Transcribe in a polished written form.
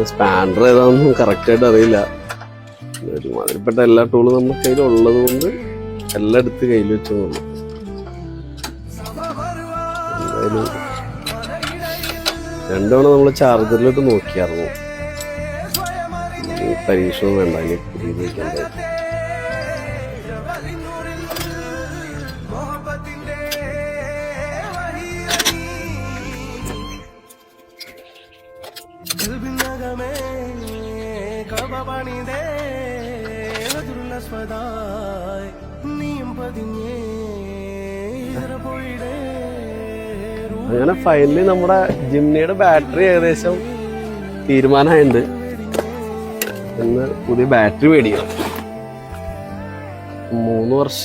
Spanner ഏതാണെന്നും കറക്റ്റായിട്ട് അറിയില്ല. ഒരുമാതിരിപ്പെട്ട എല്ലാ ടൂളും നമ്മുടെ കയ്യിൽ ഉള്ളത് കൊണ്ട് എല്ലാം എടുത്ത് കയ്യിൽ വെച്ചോളൂ. എന്തായാലും രണ്ടുതവണ നമ്മൾ ചാർജറിലോട്ട് നോക്കിയായിരുന്നു. പരീക്ഷണം വേണ്ട, ഇനി പുതിയത് വയ്ക്കണ്ടായിരുന്നു. അങ്ങനെ ഫൈനലി നമ്മുടെ ജിംനിയുടെ ബാറ്ററി ഏകദേശം തീരുമാനമായിട്ടുണ്ട്. ഇന്ന് പുതിയ ബാറ്ററി മേടിക്കണം. 3 വർഷം